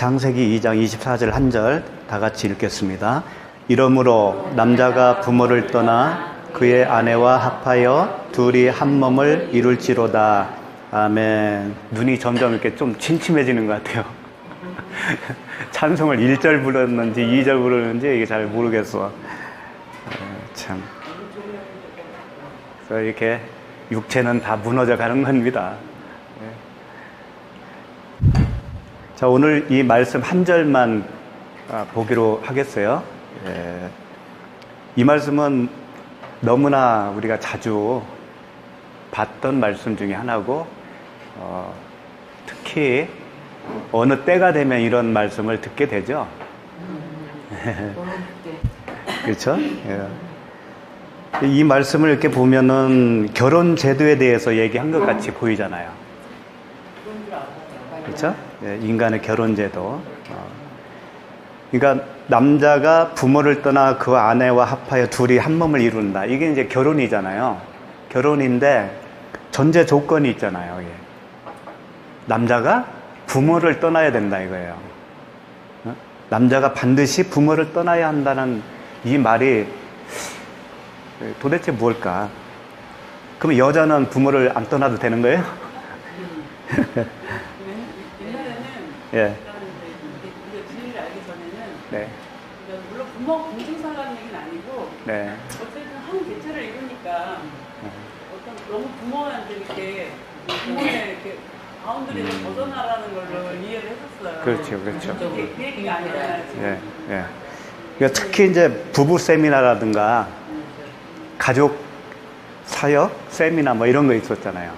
창세기 2장 24절 한 절 다 같이 읽겠습니다. 이러므로 남자가 부모를 떠나 그의 아내와 합하여 둘이 한 몸을 이룰지로다. 아멘. 눈이 점점 이렇게 좀 침침해지는 것 같아요. 찬송을 1절 부르는지 2절 부르는지 이게 잘 모르겠어. 참. 그래서 이렇게 육체는 다 무너져 가는 겁니다. 자, 오늘 이 말씀 한 절만 보기로 하겠어요. 이 말씀은 너무나 우리가 자주 봤던 말씀 중에 하나고, 특히 어느 때가 되면 이런 말씀을 듣게 되죠. 그렇죠? 이 말씀을 이렇게 보면은 결혼 제도에 대해서 얘기한 것 같이 보이잖아요. 그렇죠? 인간의 결혼 제도. 그러니까 남자가 부모를 떠나 그 아내와 합하여 둘이 한 몸을 이룬다. 이게 이제 결혼이잖아요. 결혼인데 전제 조건이 있잖아요. 이게. 남자가 부모를 떠나야 된다 이거예요. 남자가 반드시 부모를 떠나야 한다는 이 말이 도대체 뭘까? 그럼 여자는 부모를 안 떠나도 되는 거예요? 예. 네. 물론 부모 공중사라는 얘기는 아니고, 네. 어쨌든 한 개체를 이루니까 어떤 너무 부모한테 이렇게 부모의 이렇게 바운드리에서 벗어나라는 걸로 이해를 했었어요. 그렇죠, 그렇죠. 그 얘기가 아니잖아요. 지금. 예, 예. 그러니까 특히 이제 부부 세미나라든가 가족 사역 세미나 뭐 이런 거 있었잖아요.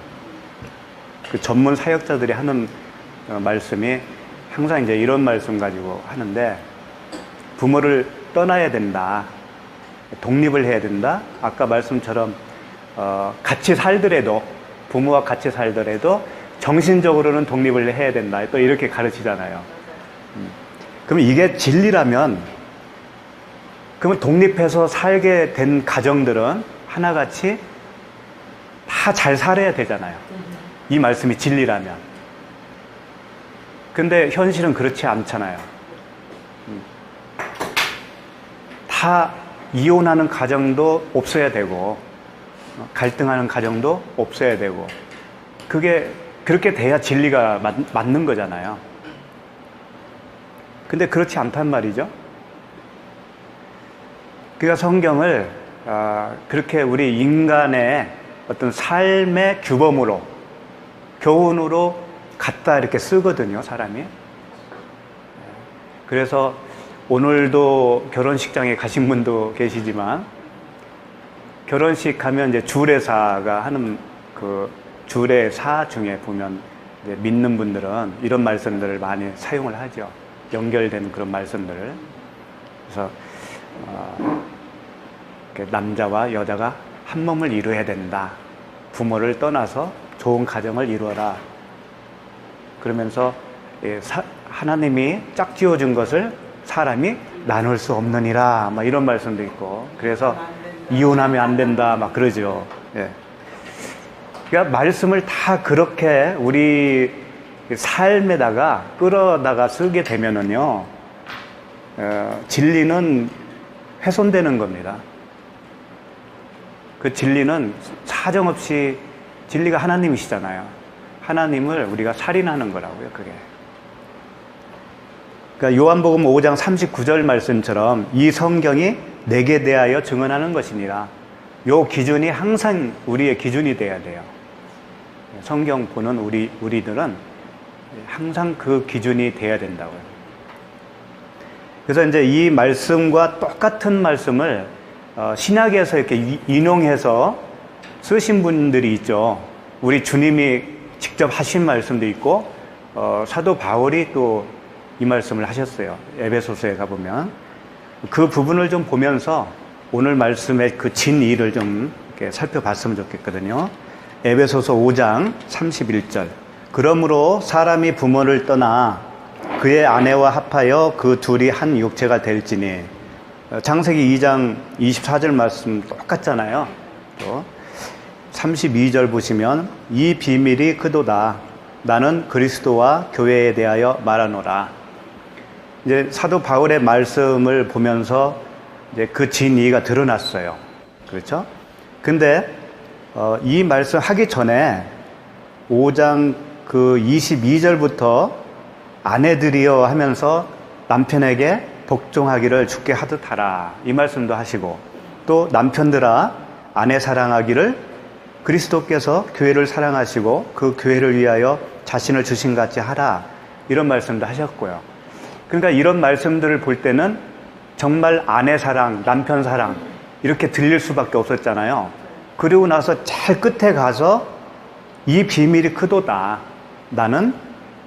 그 전문 사역자들이 하는 말씀이 항상 이제 이런 말씀 가지고 하는데, 부모를 떠나야 된다. 독립을 해야 된다. 아까 말씀처럼 같이 살더라도, 부모와 같이 살더라도 정신적으로는 독립을 해야 된다. 또 이렇게 가르치잖아요. 그럼 이게 진리라면, 그러면 독립해서 살게 된 가정들은 하나같이 다 잘 살아야 되잖아요. 이 말씀이 진리라면. 근데 현실은 그렇지 않잖아요. 다 이혼하는 가정도 없어야 되고, 갈등하는 가정도 없어야 되고, 그게 그렇게 돼야 진리가 맞는 거잖아요. 근데 그렇지 않단 말이죠. 그러니까 성경을 그렇게 우리 인간의 어떤 삶의 규범으로, 교훈으로 갖다 이렇게 쓰거든요, 사람이. 그래서 오늘도 결혼식장에 가신 분도 계시지만, 결혼식 가면 이제 주례사가 하는 그 주례사 중에 보면 이제 믿는 분들은 이런 말씀들을 많이 사용을 하죠. 연결된 그런 말씀들을. 그래서 남자와 여자가 한 몸을 이루어야 된다. 부모를 떠나서 좋은 가정을 이루어라. 그러면서 하나님이 짝지어준 것을 사람이 나눌 수 없느니라, 막 이런 말씀도 있고, 그래서 이혼하면 안 된다, 막 그러죠. 예. 그러니까 말씀을 다 그렇게 우리 삶에다가 끌어다가 쓰게 되면은요, 진리는 훼손되는 겁니다. 그 진리는 사정없이, 진리가 하나님이시잖아요. 하나님을 우리가 살인하는 거라고요, 그게. 그러니까 요한복음 5장 39절 말씀처럼 이 성경이 내게 대하여 증언하는 것이니라. 요 기준이 항상 우리의 기준이 돼야 돼요. 성경 보는 우리들은 항상 그 기준이 돼야 된다고요. 그래서 이제 이 말씀과 똑같은 말씀을 신약에서 이렇게 인용해서 쓰신 분들이 있죠. 우리 주님이 직접 하신 말씀도 있고, 사도 바울이 또 이 말씀을 하셨어요. 에베소서에 가보면. 그 부분을 좀 보면서 오늘 말씀의 그 진리를 좀 이렇게 살펴봤으면 좋겠거든요. 에베소서 5장 31절. 그러므로 사람이 부모를 떠나 그의 아내와 합하여 그 둘이 한 육체가 될지니. 창세기 2장 24절 말씀 똑같잖아요. 또 32절 보시면 이 비밀이 크도다. 나는 그리스도와 교회에 대하여 말하노라. 이제 사도 바울의 말씀을 보면서 이제 그 진리가 드러났어요. 그렇죠? 근데 이 말씀 하기 전에 5장 그 22절부터 아내들이여 하면서 남편에게 복종하기를 주께 하듯 하라, 이 말씀도 하시고, 또 남편들아 아내 사랑하기를 그리스도께서 교회를 사랑하시고 그 교회를 위하여 자신을 주신 같이 하라, 이런 말씀도 하셨고요. 그러니까 이런 말씀들을 볼 때는 정말 아내 사랑, 남편 사랑 이렇게 들릴 수밖에 없었잖아요. 그리고 나서 제일 끝에 가서 이 비밀이 크도다, 나는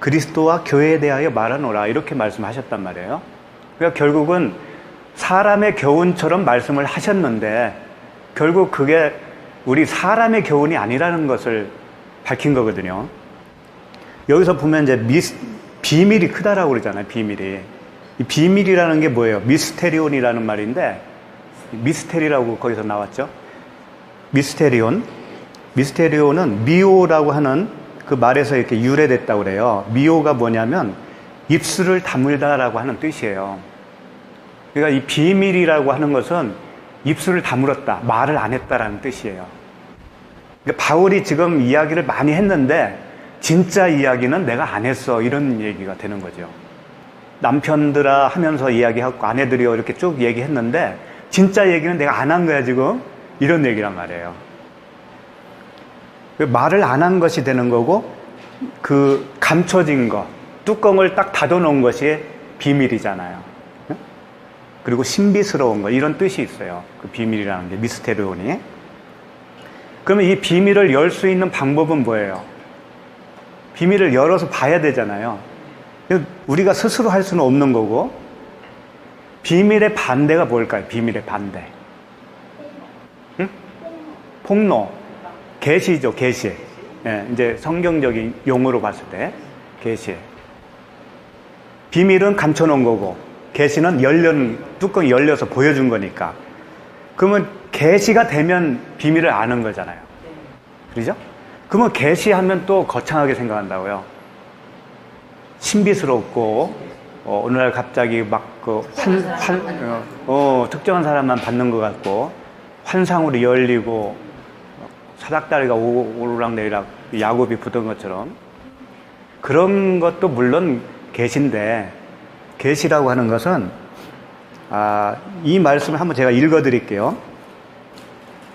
그리스도와 교회에 대하여 말하노라, 이렇게 말씀하셨단 말이에요. 그러니까 결국은 사람의 교훈처럼 말씀을 하셨는데 결국 그게 우리 사람의 교훈이 아니라는 것을 밝힌 거거든요. 여기서 보면 이제 비밀이 크다라고 그러잖아요. 비밀이. 이 비밀이라는 게 뭐예요? 미스테리온이라는 말인데, 미스테리라고 거기서 나왔죠. 미스테리온은 미오라고 하는 그 말에서 이렇게 유래됐다고 그래요. 미오가 뭐냐면 입술을 다물다라고 하는 뜻이에요. 그러니까 이 비밀이라고 하는 것은 입술을 다물었다, 말을 안 했다라는 뜻이에요. 그러니까 바울이 지금 이야기를 많이 했는데 진짜 이야기는 내가 안 했어, 이런 얘기가 되는 거죠. 남편들아 하면서 이야기하고 아내들이요 이렇게 쭉 얘기했는데 진짜 얘기는 내가 안 한 거야 지금, 이런 얘기란 말이에요. 말을 안 한 것이 되는 거고, 그 감춰진 거, 뚜껑을 딱 닫아놓은 것이 비밀이잖아요. 그리고 신비스러운 거, 이런 뜻이 있어요. 그 비밀이라는 게, 미스테리온이. 그러면 이 비밀을 열 수 있는 방법은 뭐예요? 비밀을 열어서 봐야 되잖아요. 우리가 스스로 할 수는 없는 거고, 비밀의 반대가 뭘까요? 비밀의 반대. 응? 폭로. 계시죠, 계시. 예, 이제 성경적인 용어로 봤을 때, 계시. 비밀은 감춰놓은 거고, 계시는 뚜껑이 열려서 보여준 거니까. 그러면 계시가 되면 비밀을 아는 거잖아요. 그러죠? 그러면 계시하면 또 거창하게 생각한다고요. 신비스럽고, 어느 날 갑자기 막 특정한 사람만 받는 것 같고, 환상으로 열리고, 사닥다리가 오르락내리락 야곱이 붙은 것처럼, 그런 것도 물론 계시인데, 계시라고 하는 것은 이 말씀을 한번 제가 읽어드릴게요.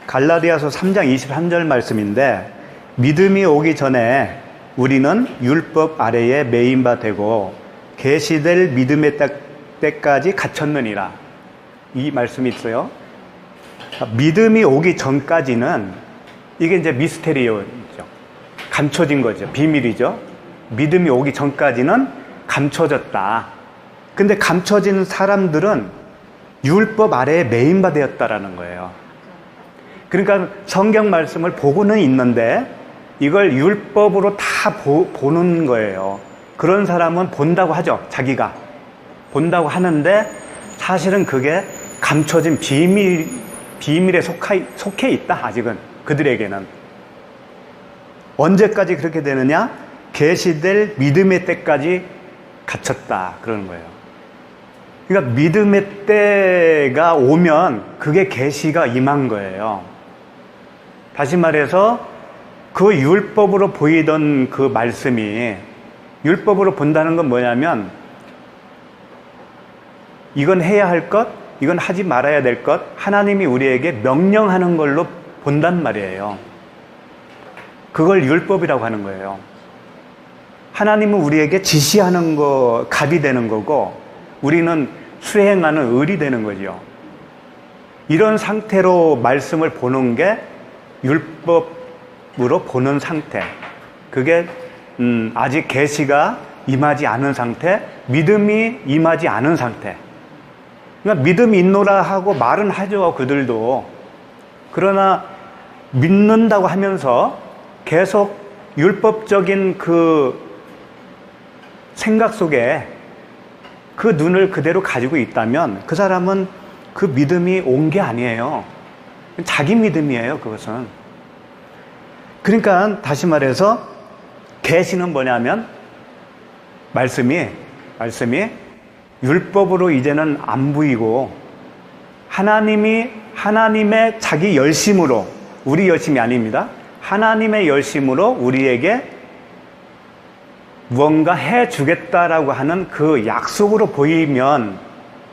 갈라디아서 3장 23절 말씀인데, 믿음이 오기 전에 우리는 율법 아래에 매인 바 되고 계시될 믿음의 때까지 갇혔느니라, 이 말씀이 있어요. 믿음이 오기 전까지는 이게 이제 미스테리오죠. 감춰진 거죠. 비밀이죠. 믿음이 오기 전까지는 감춰졌다. 근데 감춰진 사람들은 율법 아래에 매인바 되었다라는 거예요. 그러니까 성경 말씀을 보고는 있는데 이걸 율법으로 다 보는 거예요. 그런 사람은 본다고 하죠. 자기가 본다고 하는데 사실은 그게 감춰진 비밀에 속해 있다. 아직은 그들에게는. 언제까지 그렇게 되느냐? 계시될 믿음의 때까지 갇혔다, 그러는 거예요. 그러니까 믿음의 때가 오면 그게 계시가 임한 거예요. 다시 말해서 그 율법으로 보이던 그 말씀이, 율법으로 본다는 건 뭐냐면 이건 해야 할 것, 이건 하지 말아야 될 것, 하나님이 우리에게 명령하는 걸로 본단 말이에요. 그걸 율법이라고 하는 거예요. 하나님은 우리에게 지시하는 거 갑이 되는 거고, 우리는 수행하는 을이 되는 거죠. 이런 상태로 말씀을 보는 게 율법으로 보는 상태. 그게 아직 계시가 임하지 않은 상태, 믿음이 임하지 않은 상태. 그러니까 믿음이 있노라 하고 말은 하죠, 그들도. 그러나 믿는다고 하면서 계속 율법적인 그 생각 속에 그 눈을 그대로 가지고 있다면 그 사람은 그 믿음이 온 게 아니에요. 자기 믿음이에요, 그것은. 그러니까 다시 말해서 계시는 뭐냐면 말씀이 율법으로 이제는 안 보이고 하나님의 자기 열심으로, 우리 열심이 아닙니다. 하나님의 열심으로 우리에게 무언가 해주겠다라고 하는 그 약속으로 보이면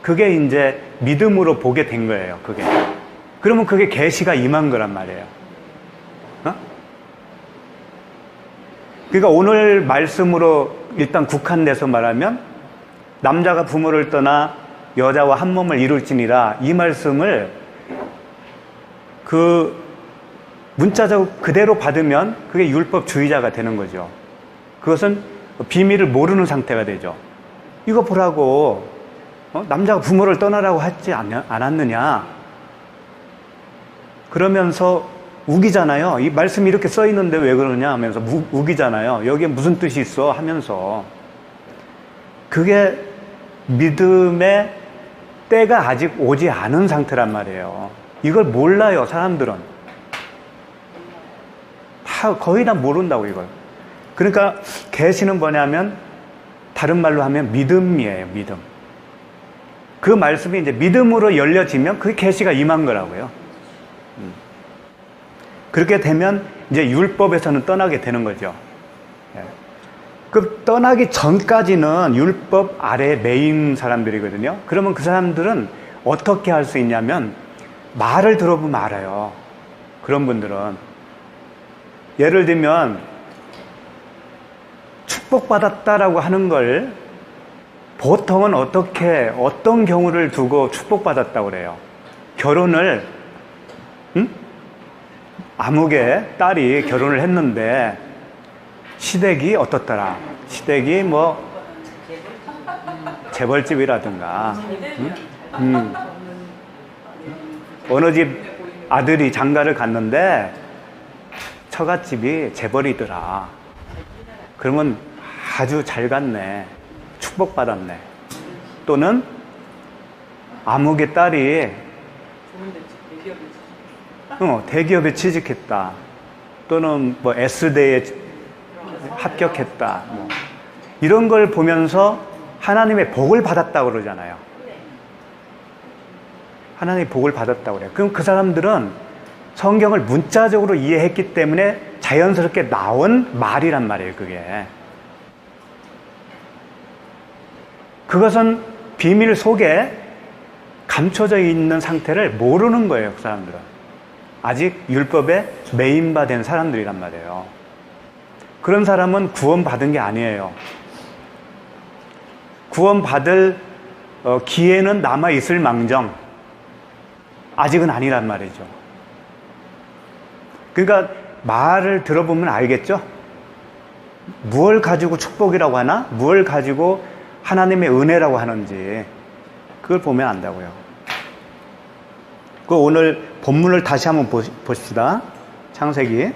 그게 이제 믿음으로 보게 된 거예요. 그게. 그러면 그게 계시가 임한 거란 말이에요. 어? 그러니까 오늘 말씀으로 일단 국한돼서 말하면 남자가 부모를 떠나 여자와 한 몸을 이룰지니라, 이 말씀을 그 문자적으로 그대로 받으면 그게 율법주의자가 되는 거죠. 그것은 비밀을 모르는 상태가 되죠. 이거 보라고, 남자가 부모를 떠나라고 하지 않았느냐, 그러면서 우기잖아요. 이 말씀이 이렇게 써 있는데 왜 그러냐 하면서 우기잖아요. 여기에 무슨 뜻이 있어 하면서. 그게 믿음의 때가 아직 오지 않은 상태란 말이에요. 이걸 몰라요, 사람들은. 거의 다 모른다고, 이걸. 그러니까 계시는 뭐냐면 다른 말로 하면 믿음이에요, 믿음. 그 말씀이 이제 믿음으로 열려지면 그게 계시가 임한 거라고요. 그렇게 되면 이제 율법에서는 떠나게 되는 거죠. 그 떠나기 전까지는 율법 아래에 매인 사람들이거든요. 그러면 그 사람들은 어떻게 할 수 있냐면 말을 들어보면 알아요. 그런 분들은. 예를 들면 축복받았다라고 하는 걸 보통은 어떤 경우를 두고 축복받았다고 그래요. 결혼을, 아무개 딸이 결혼을 했는데 시댁이 어떻더라. 시댁이 뭐 재벌집이라든가, 어느 집 아들이 장가를 갔는데 처갓집이 재벌이더라. 그러면 아주 잘 갔네, 축복받았네. 또는 아무개 딸이 대기업에 취직했다. 또는 뭐 S대에 합격했다. 뭐 이런 걸 보면서 하나님의 복을 받았다고 그러잖아요. 하나님의 복을 받았다고 그래요. 그럼 그 사람들은 성경을 문자적으로 이해했기 때문에 자연스럽게 나온 말이란 말이에요, 그게. 그것은 비밀 속에 감춰져 있는 상태를 모르는 거예요, 그 사람들은. 아직 율법에 매인바된 사람들이란 말이에요. 그런 사람은 구원받은 게 아니에요. 구원받을 기회는 남아있을 망정 아직은 아니란 말이죠. 그러니까 말을 들어보면 알겠죠? 무엇을 가지고 축복이라고 하나? 무엇을 가지고 하나님의 은혜라고 하는지 그걸 보면 안다고요. 그 오늘 본문을 다시 한번 보십시다. 창세기.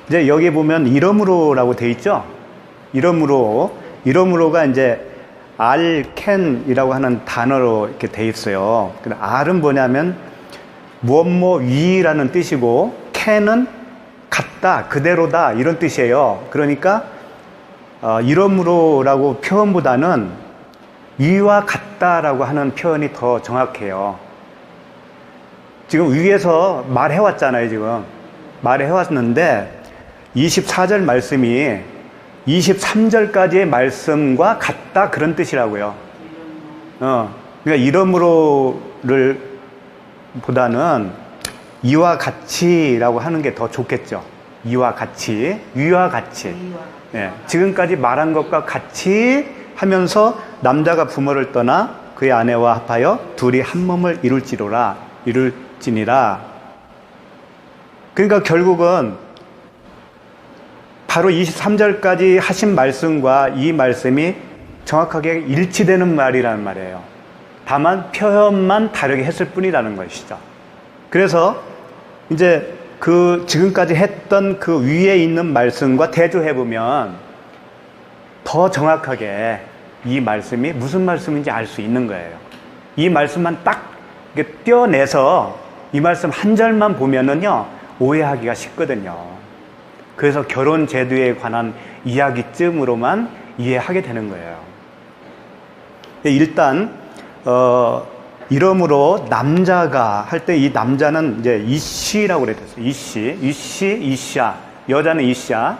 이제 여기 보면 이러므로라고 돼 있죠? 이러므로가 이제 알켄이라고 하는 단어로 이렇게 돼 있어요. 근데 알은 뭐냐면 무엇뭐 위라는 뜻이고 켄은 같다, 그대로다 이런 뜻이에요. 그러니까 이러므로라고 표현보다는 위와 같다라고 하는 표현이 더 정확해요. 지금 위에서 말해왔잖아요. 지금 말해왔는데 24절 말씀이 23절까지의 말씀과 같다 그런 뜻이라고요. 그러니까 이러므로를 보다는 이와 같이라고 하는 게 더 좋겠죠. 이와 같이, 위와 같이. 네, 지금까지 말한 것과 같이 하면서 남자가 부모를 떠나 그의 아내와 합하여 둘이 한 몸을 이룰지니라. 그러니까 결국은 바로 23절까지 하신 말씀과 이 말씀이 정확하게 일치되는 말이라는 말이에요. 다만 표현만 다르게 했을 뿐이라는 것이죠. 그래서 이제 그 지금까지 했던 그 위에 있는 말씀과 대조해보면 더 정확하게 이 말씀이 무슨 말씀인지 알 수 있는 거예요. 이 말씀만 딱 이렇게 떼어내서 이 말씀 한 절만 보면은요, 오해하기가 쉽거든요. 그래서 결혼 제도에 관한 이야기쯤으로만 이해하게 되는 거예요. 일단 이름으로 남자가 할 때 이 남자는 이제 이씨라고 그랬어요. 이씨야. 여자는 이씨야.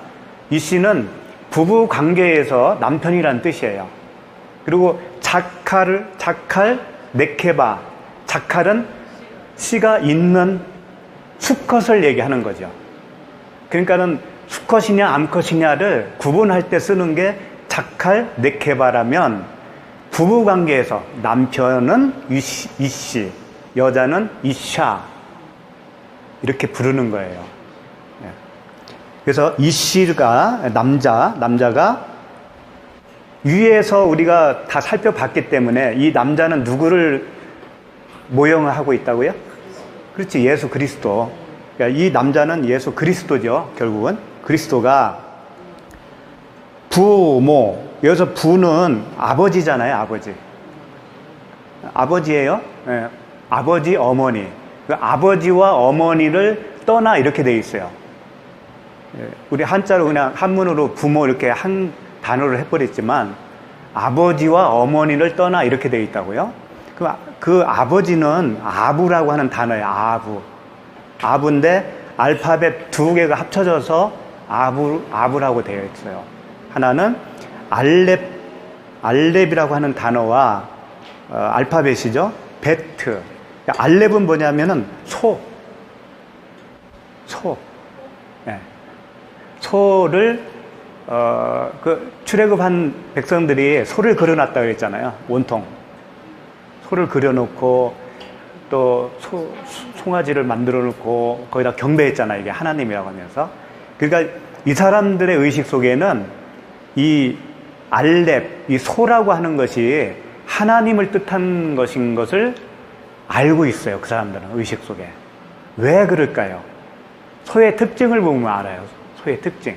이씨는 부부 관계에서 남편이란 뜻이에요. 그리고 자칼, 네케바. 자칼은 씨가 있는 수컷을 얘기하는 거죠. 그러니까는 수컷이냐 암컷이냐를 구분할 때 쓰는 게 자칼, 네케바라면 부부 관계에서 남편은 이씨, 여자는 이샤 이렇게 부르는 거예요. 그래서 이씨가 남자가 위에서 우리가 다 살펴봤기 때문에 이 남자는 누구를 모형을 하고 있다고요? 그렇지, 예수 그리스도. 그러니까 이 남자는 예수 그리스도죠. 결국은 그리스도가 부모, 여기서 부는 아버지잖아요. 아버지예요. 네. 아버지, 어머니. 그 아버지와 어머니를 떠나 이렇게 돼 있어요. 우리 한자로 그냥 한문으로 부모 이렇게 한 단어로 해버렸지만 아버지와 어머니를 떠나 이렇게 돼 있다고요. 그 아버지는 아부라고 하는 단어예요. 아부인데 알파벳 두 개가 합쳐져서 아부라고 되어 있어요. 하나는 알렙이라고 하는 단어와 알파벳이죠. 베트. 알렙은 뭐냐면은 소. 네. 소를 그 출애굽한 백성들이 소를 그려놨다고 했잖아요. 온통 소를 그려놓고 또 송아지를 만들어 놓고 거기다 경배했잖아요. 이게 하나님이라고 하면서. 그러니까 이 사람들의 의식 속에는 이 알렙, 이 소라고 하는 것이 하나님을 뜻한 것인 것을 알고 있어요. 그 사람들은 의식 속에. 왜 그럴까요? 소의 특징을 보면 알아요. 소의 특징.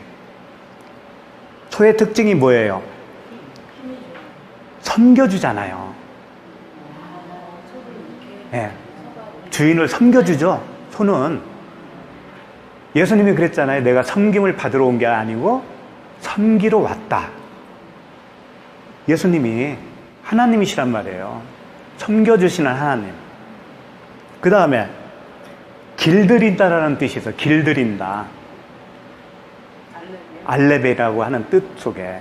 소의 특징이 뭐예요? 섬겨주잖아요. 네. 주인을 섬겨주죠. 소는. 예수님이 그랬잖아요. 내가 섬김을 받으러 온 게 아니고 섬기러 왔다. 예수님이 하나님이시란 말이에요. 섬겨주시는 하나님. 그 다음에 길들인다라는 뜻이 있어요. 길들인다. 알레베라고 하는 뜻 속에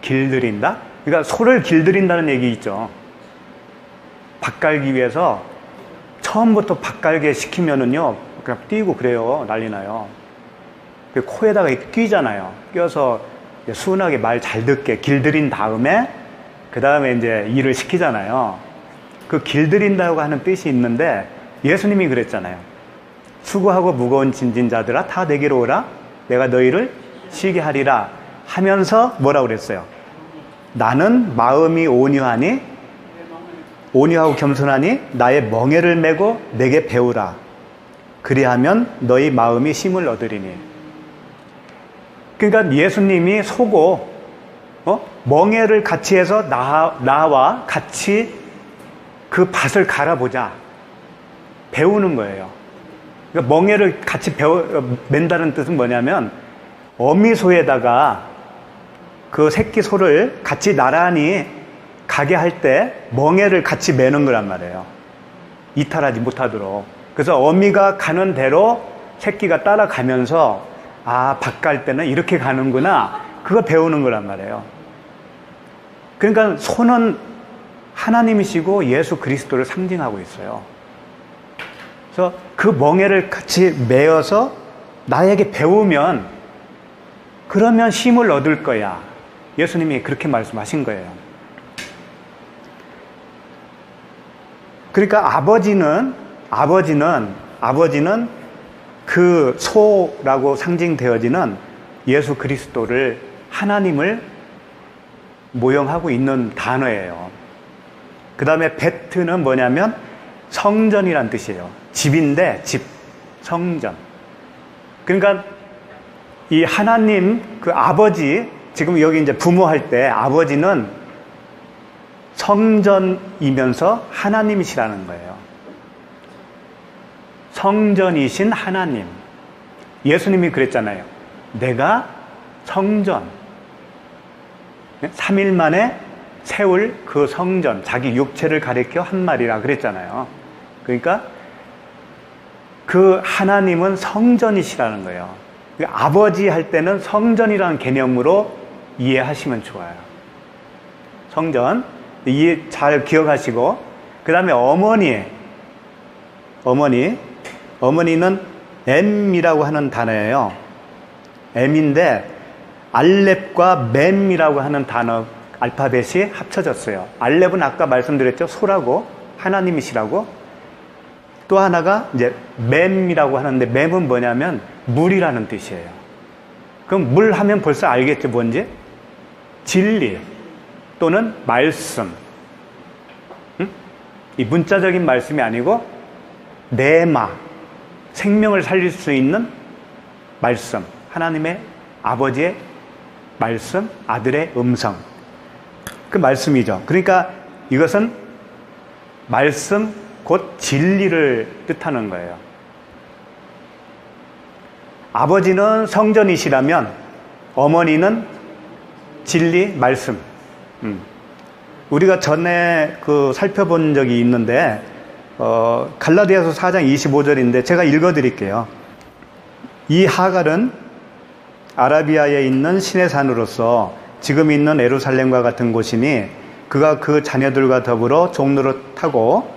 길들인다. 그러니까 소를 길들인다는 얘기 있죠. 밥 갈기 위해서 처음부터 밥 갈게 시키면은요 그냥 뛰고 그래요. 난리 나요. 코에다가 끼잖아요. 껴서 순하게 말 잘 듣게 길들인 다음에 그 다음에 이제 일을 시키잖아요. 그 길들인다고 하는 뜻이 있는데 예수님이 그랬잖아요. 수고하고 무거운 짐진 자들아 다 내게로 오라. 내가 너희를 쉬게 하리라 하면서 뭐라고 그랬어요? 나는 마음이 온유하고 겸손하니 나의 멍에를 메고 내게 배우라. 그리하면 너희 마음이 힘을 얻으리니. 그러니까 예수님이 소고 멍에를 같이 해서 나와 같이 그 밭을 갈아보자. 배우는 거예요. 그러니까 멍에를 같이 맨다는 뜻은 뭐냐면 어미소에다가 그 새끼 소를 같이 나란히 가게 할 때 멍에를 같이 매는 거란 말이에요. 이탈하지 못하도록. 그래서 어미가 가는 대로 새끼가 따라가면서 밭 갈 때는 이렇게 가는구나. 그거 배우는 거란 말이에요. 그러니까 소는 하나님이시고 예수 그리스도를 상징하고 있어요. 그래서 그 멍에를 같이 메어서 나에게 배우면 그러면 힘을 얻을 거야. 예수님이 그렇게 말씀하신 거예요. 그러니까 아버지는 그 소라고 상징되어지는 예수 그리스도를 하나님을 모형하고 있는 단어예요. 그 다음에 베트는 뭐냐면 성전이란 뜻이에요. 집인데 성전. 그러니까 이 하나님 그 아버지, 지금 여기 이제 부모 할 때 아버지는 성전이면서 하나님이시라는 거예요. 성전이신 하나님. 예수님이 그랬잖아요. 내가 성전. 3일 만에 세울 그 성전, 자기 육체를 가리켜 한 말이라 그랬잖아요. 그러니까 그 하나님은 성전이시라는 거예요. 아버지 할 때는 성전이라는 개념으로 이해하시면 좋아요. 성전 이해 잘 기억하시고, 그 다음에 어머니는 M이라고 하는 단어예요. M인데 알렙과 mem이라고 하는 단어 알파벳이 합쳐졌어요. 알렙은 아까 말씀드렸죠. 소라고, 하나님이시라고. 또 하나가 이제 mem이라고 하는데, mem은 뭐냐면 물이라는 뜻이에요. 그럼 물 하면 벌써 알겠죠, 뭔지? 진리 또는 말씀. 이 문자적인 말씀이 아니고 네마, 생명을 살릴 수 있는 말씀, 하나님의 아버지의 말씀, 아들의 음성, 그 말씀이죠. 그러니까 이것은 말씀 곧 진리를 뜻하는 거예요. 아버지는 성전이시라면 어머니는 진리, 말씀. 우리가 전에 살펴본 적이 있는데, 갈라디아서 4장 25절인데 제가 읽어드릴게요. 이 하갈은 아라비아에 있는 신의 산으로서 지금 있는 예루살렘과 같은 곳이니 그가 그 자녀들과 더불어 종로를 타고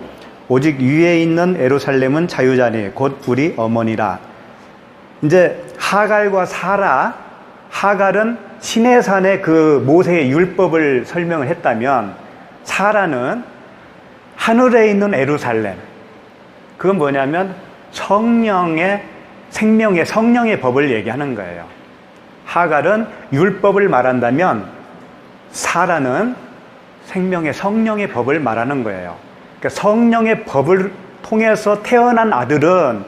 오직 위에 있는 예루살렘은 자유자니 곧 우리 어머니라. 이제 하갈과 사라, 하갈은 신의 산의 그 모세의 율법을 설명을 했다면, 사라는 하늘에 있는 예루살렘, 그건 뭐냐면 성령의, 생명의 성령의 법을 얘기하는 거예요. 하갈은 율법을 말한다면 사라는 생명의 성령의 법을 말하는 거예요. 그러니까 성령의 법을 통해서 태어난 아들은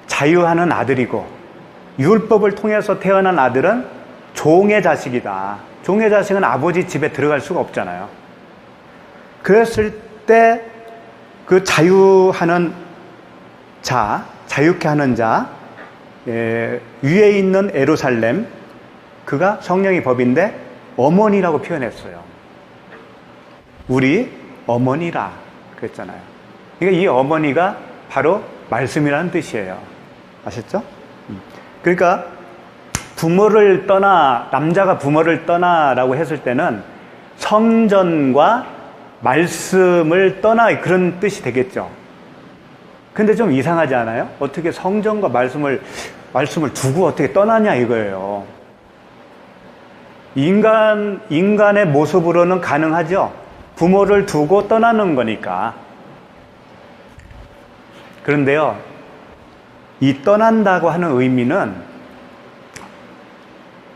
자유하는 아들이고, 율법을 통해서 태어난 아들은 종의 자식이다. 종의 자식은 아버지 집에 들어갈 수가 없잖아요. 그랬을 때 그 자유하는 자, 자유케 하는 자, 위에 있는 예루살렘, 그가 성령의 법인데 어머니라고 표현했어요. 우리 어머니라 그랬잖아요. 그러니까 이 어머니가 바로 말씀이라는 뜻이에요. 아셨죠? 그러니까 부모를 떠나, 남자가 부모를 떠나라고 했을 때는 성전과 말씀을 떠나, 그런 뜻이 되겠죠. 근데 좀 이상하지 않아요? 어떻게 성전과 말씀을 두고 어떻게 떠나냐 이거예요. 인간의 모습으로는 가능하죠. 부모를 두고 떠나는 거니까. 그런데요, 이 떠난다고 하는 의미는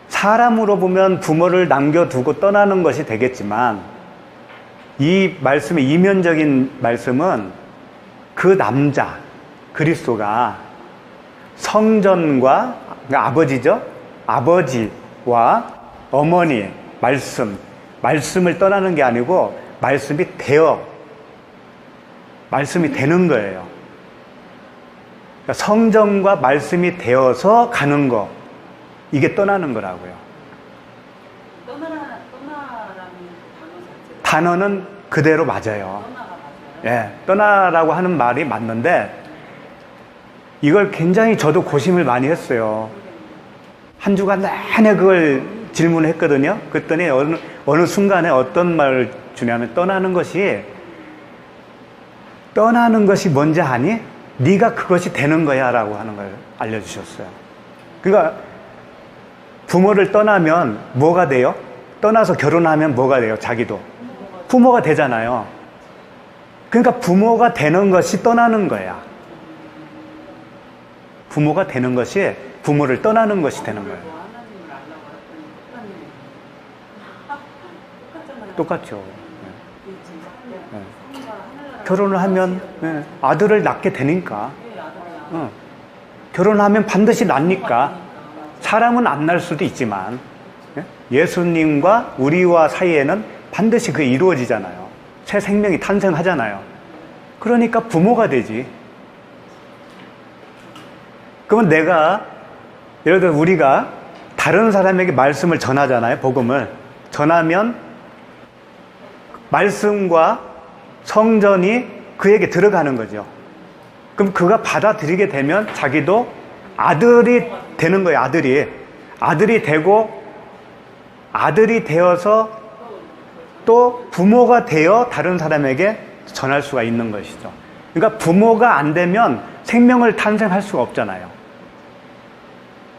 사람으로 보면 부모를 남겨두고 떠나는 것이 되겠지만, 이 말씀의 이면적인 말씀은 그 남자, 그리스도가 성전과, 그러니까 아버지죠? 아버지와 어머니, 말씀을 떠나는 게 아니고 말씀이 되는 거예요. 그러니까 성전과 말씀이 되어서 가는 거, 이게 떠나는 거라고요. 단어는 그대로 맞아요. 예, 떠나라고 하는 말이 맞는데, 이걸 굉장히 저도 고심을 많이 했어요. 한 주간 내내 그걸 질문했거든요. 그랬더니 어느 순간에 어떤 말을 주냐면, 떠나는 것이 뭔지 아니? 네가 그것이 되는 거야 라고 하는 걸 알려주셨어요. 그러니까 부모를 떠나면 뭐가 돼요? 떠나서 결혼하면 뭐가 돼요? 자기도 부모가 되잖아요. 그러니까 부모가 되는 것이 떠나는 거야. 부모가 되는 것이 부모를 떠나는 것이 되는 거예요. 똑같죠. 네. 결혼을 하면 아들을 낳게 되니까. 결혼하면 반드시 낳으니까. 사람은 안 낳을 수도 있지만 예수님과 우리와 사이에는 반드시 그게 이루어지잖아요. 새 생명이 탄생하잖아요. 그러니까 부모가 되지. 그러면 예를 들어 우리가 다른 사람에게 말씀을 전하잖아요. 복음을 전하면 말씀과 성전이 그에게 들어가는 거죠. 그럼 그가 받아들이게 되면 자기도 아들이 되는 거예요. 아들이 되고 아들이 되어서 또 부모가 되어 다른 사람에게 전할 수가 있는 것이죠. 그러니까 부모가 안 되면 생명을 탄생할 수가 없잖아요.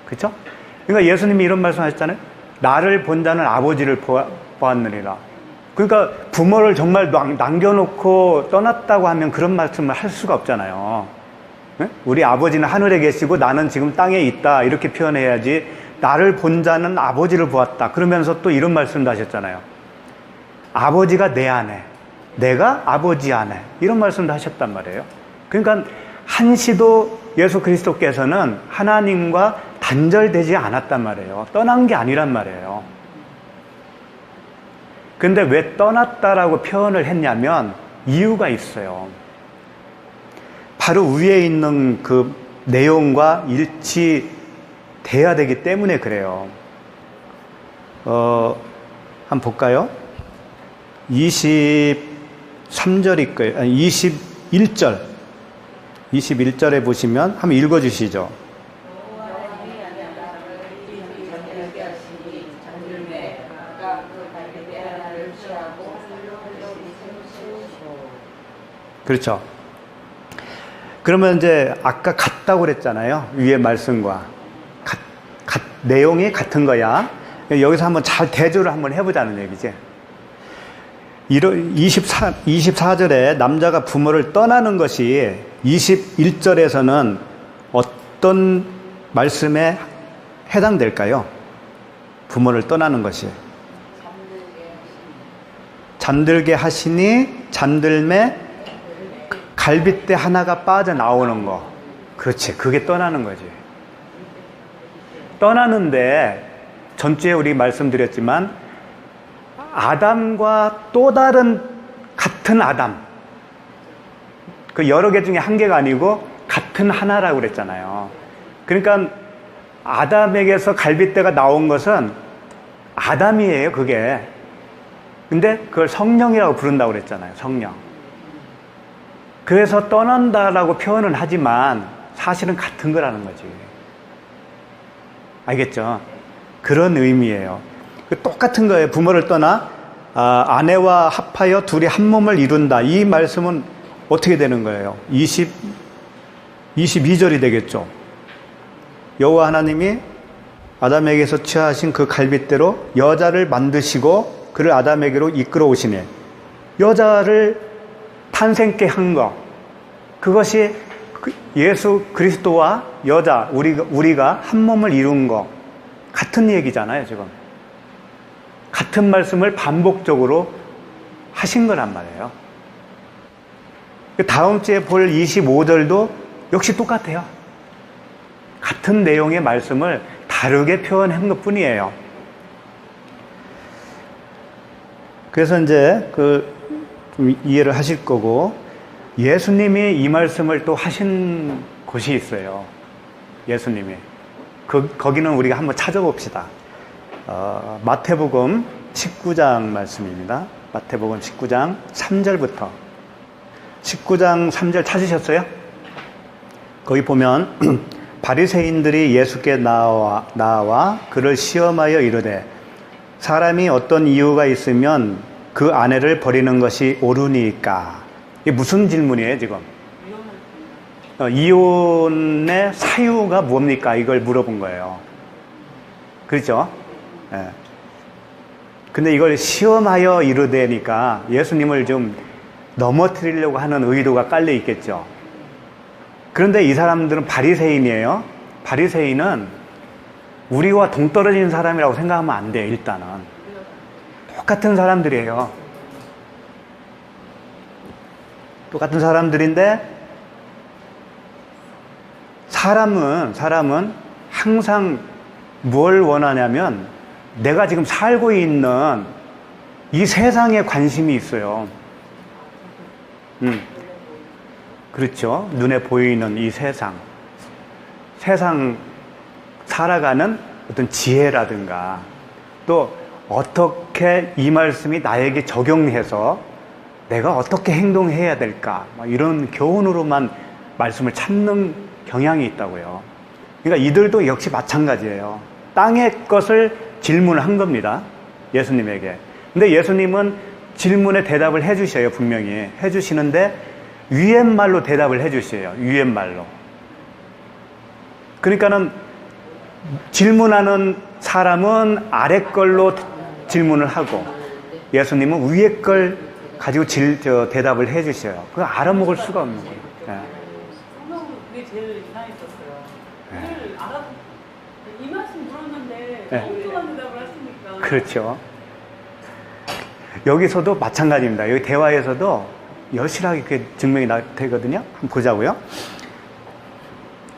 그렇죠? 그러니까 예수님이 이런 말씀 하셨잖아요. 나를 본 자는 아버지를 보았느니라. 그러니까 부모를 정말 남겨놓고 떠났다고 하면 그런 말씀을 할 수가 없잖아요. 네? 우리 아버지는 하늘에 계시고 나는 지금 땅에 있다 이렇게 표현해야지. 나를 본 자는 아버지를 보았다 그러면서 또 이런 말씀도 하셨잖아요. 아버지가 내 안에, 내가 아버지 안에, 이런 말씀도 하셨단 말이에요. 그러니까 한시도 예수 그리스도께서는 하나님과 단절되지 않았단 말이에요. 떠난 게 아니란 말이에요. 근데 왜 떠났다라고 표현을 했냐면 이유가 있어요. 바로 위에 있는 그 내용과 일치돼야 되기 때문에 그래요. 한번 볼까요? 23절일 거예요. 아니, 21절. 21절에 보시면 한번 읽어주시죠. 그렇죠. 그러면 이제 아까 같다고 그랬잖아요. 위에 말씀과 내용이 같은 거야. 여기서 한번 잘 대조를 한번 해보자는 얘기지. 24절에 남자가 부모를 떠나는 것이 21절에서는 어떤 말씀에 해당될까요? 부모를 떠나는 것이. 잠들게 하시니 잠들매 갈빗대 하나가 빠져나오는 거. 그렇지. 그게 떠나는 거지. 떠나는데 전주에 우리 말씀드렸지만 아담과 또 다른 같은 아담. 그 여러 개 중에 한 개가 아니고 같은 하나라고 그랬잖아요. 그러니까 아담에게서 갈빗대가 나온 것은 아담이에요, 그게. 근데 그걸 성령이라고 부른다고 그랬잖아요, 성령. 그래서 떠난다라고 표현은 하지만 사실은 같은 거라는 거지. 알겠죠? 그런 의미예요. 똑같은 거예요. 부모를 떠나 아내와 합하여 둘이 한 몸을 이룬다. 이 말씀은 어떻게 되는 거예요? 22절이 되겠죠. 여호와 하나님이 아담에게서 취하신 그 갈빗대로 여자를 만드시고 그를 아담에게로 이끌어 오시네. 여자를 탄생케 한 것, 그것이 예수 그리스도와 여자, 우리가 한 몸을 이룬 것, 같은 얘기잖아요, 지금. 같은 말씀을 반복적으로 하신 거란 말이에요. 다음 주에 볼 25절도 역시 똑같아요. 같은 내용의 말씀을 다르게 표현한 것 뿐이에요. 그래서 이제 좀 이해를 하실 거고, 예수님이 이 말씀을 또 하신 곳이 있어요. 예수님이. 거기는 우리가 한번 찾아봅시다. 마태복음 19장 말씀입니다. 마태복음 19장 3절부터. 19장 3절 찾으셨어요? 거기 보면 바리새인들이 예수께 나와 그를 시험하여 이르되 사람이 어떤 이유가 있으면 그 아내를 버리는 것이 옳으니까. 이게 무슨 질문이에요, 지금? 이혼의 사유가 뭡니까? 이걸 물어본 거예요. 그렇죠? 예. 근데 이걸 시험하여 이르되니까 예수님을 좀 넘어뜨리려고 하는 의도가 깔려 있겠죠. 그런데 이 사람들은 바리새인이에요. 바리새인은 우리와 동떨어진 사람이라고 생각하면 안 돼요, 일단은. 똑같은 사람들이에요. 똑같은 사람들인데 사람은 항상 뭘 원하냐면 내가 지금 살고 있는 이 세상에 관심이 있어요. 그렇죠. 눈에 보이는 이 세상 살아가는 어떤 지혜라든가 또 어떻게 이 말씀이 나에게 적용해서 내가 어떻게 행동해야 될까? 이런 교훈으로만 말씀을 찾는 경향이 있다고요. 그러니까 이들도 역시 마찬가지예요. 땅의 것을 질문을 한 겁니다. 예수님에게. 근데 예수님은 질문에 대답을 해주셔요. 분명히 해주시는데 유엔말로 대답을 해주셔요. 유엔말로. 그러니까는 질문하는 사람은 아래 걸로 질문을 하고 예수님은 위에 걸 가지고 대답을 해주셔요. 그거 알아먹을 수가 없는 거예요. 네. 성경은 그게 제일 이상했었어요. 늘 알아서 이 말씀 물었는데 엉뚱한 대답을 하시니까. 그렇죠. 여기서도 마찬가지입니다. 여기 대화에서도 여실하게 그게 증명이 되거든요. 한번 보자고요.